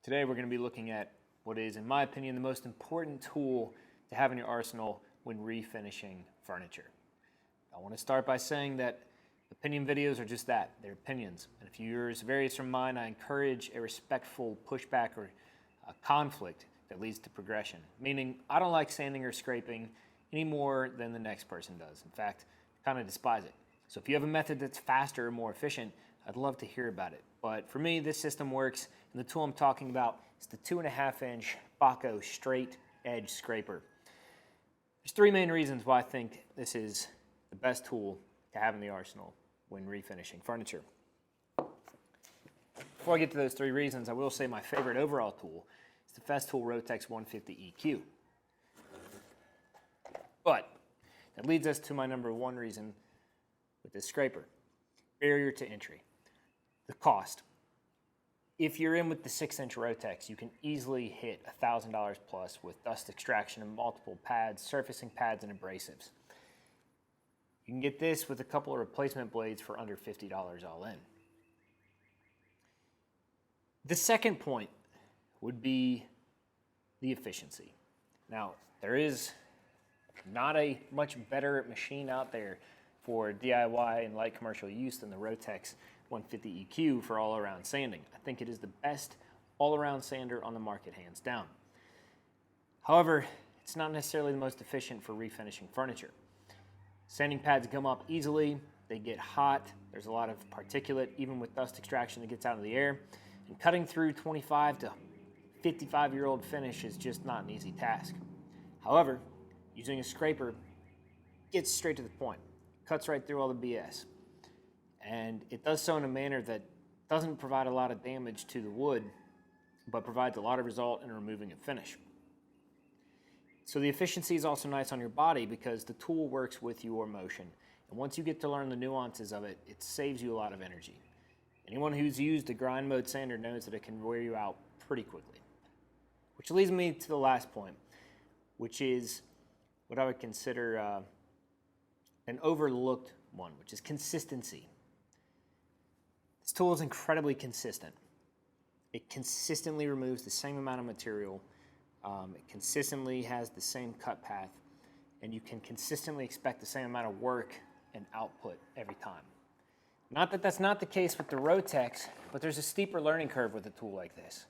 Today we're going to be looking at what is, in my opinion, the most important tool to have in your arsenal when refinishing furniture. I want to start by saying that opinion videos are just that, they're opinions. And if yours varies from mine, I encourage a respectful pushback or a conflict that leads to progression. Meaning, I don't like sanding or scraping any more than the next person does. In fact, I kind of despise it. So if you have a method that's faster or more efficient, I'd love to hear about it. But for me, this system works, and the tool I'm talking about is the 2.5-inch Bahco Straight Edge Scraper. There's three main reasons why I think this is the best tool to have in the arsenal when refinishing furniture. Before I get to those three reasons, I will say my favorite overall tool is the Festool Rotex 150 EQ. But that leads us to my number one reason with this scraper: barrier to entry. The cost. If you're in with the 6-inch Rotex, you can easily hit $1,000 plus with dust extraction and multiple pads, surfacing pads, and abrasives. You can get this with a couple of replacement blades for under $50 all in. The second point would be the efficiency. Now, there is not a much better machine out there for DIY and light commercial use than the Rotex 150 EQ for all-around sanding. I think it is the best all-around sander on the market, hands down. However, it's not necessarily the most efficient for refinishing furniture. Sanding pads gum up easily, they get hot, there's a lot of particulate, even with dust extraction that gets out of the air, and cutting through 25 to 55-year-old finish is just not an easy task. However, using a scraper gets straight to the point, cuts right through all the BS. And it does so in a manner that doesn't provide a lot of damage to the wood, but provides a lot of result in removing a finish. So the efficiency is also nice on your body because the tool works with your motion. And once you get to learn the nuances of it, it saves you a lot of energy. Anyone who's used a grind mode sander knows that it can wear you out pretty quickly. Which leads me to the last point, which is what I would consider an overlooked one, which is consistency. This tool is incredibly consistent. It consistently removes the same amount of material. It consistently has the same cut path, and you can consistently expect the same amount of work and output every time. Not that that's not the case with the Rotex, but there's a steeper learning curve with a tool like this.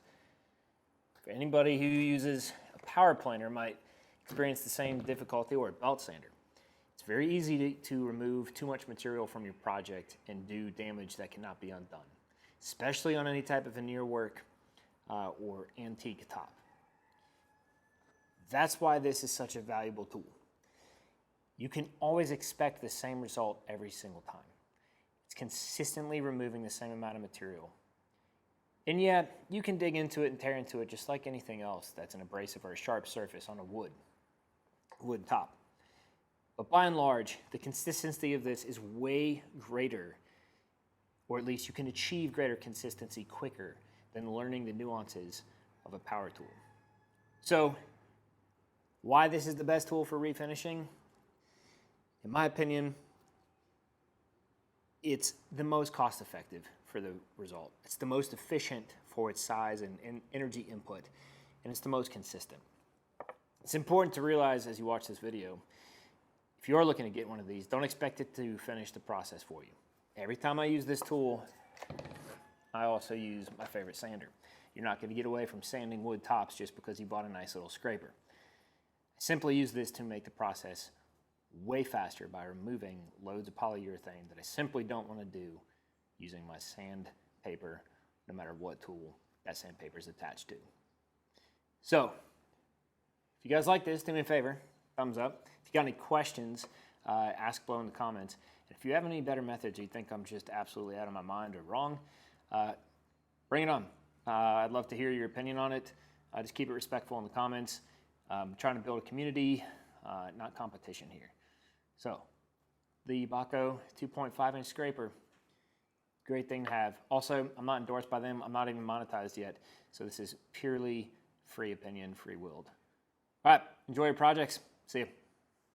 For anybody who uses a power planer might experience the same difficulty, or a belt sander. It's very easy to remove too much material from your project and do damage that cannot be undone, especially on any type of veneer work or antique top. That's why this is such a valuable tool. You can always expect the same result every single time. It's consistently removing the same amount of material. And yet, you can dig into it and tear into it just like anything else that's an abrasive or a sharp surface on a wood top. But by and large, the consistency of this is way greater, or at least you can achieve greater consistency quicker than learning the nuances of a power tool. So, why this is the best tool for refinishing? In my opinion, it's the most cost-effective for the result. It's the most efficient for its size and energy input, and it's the most consistent. It's important to realize as you watch this video, if you're looking to get one of these, don't expect it to finish the process for you. Every time I use this tool, I also use my favorite sander. You're not going to get away from sanding wood tops just because you bought a nice little scraper. I simply use this to make the process way faster by removing loads of polyurethane that I simply don't want to do using my sandpaper, no matter what tool that sandpaper is attached to. So, if you guys like this, do me a favor, thumbs up. If you got any questions, ask below in the comments. And if you have any better methods you think I'm just absolutely out of my mind or wrong, bring it on. I'd love to hear your opinion on it. Just keep it respectful in the comments. I'm trying to build a community, not competition here. So, the Bahco 2.5-inch scraper, great thing to have. Also, I'm not endorsed by them. I'm not even monetized yet. So this is purely free opinion, free-willed. All right, enjoy your projects. See you.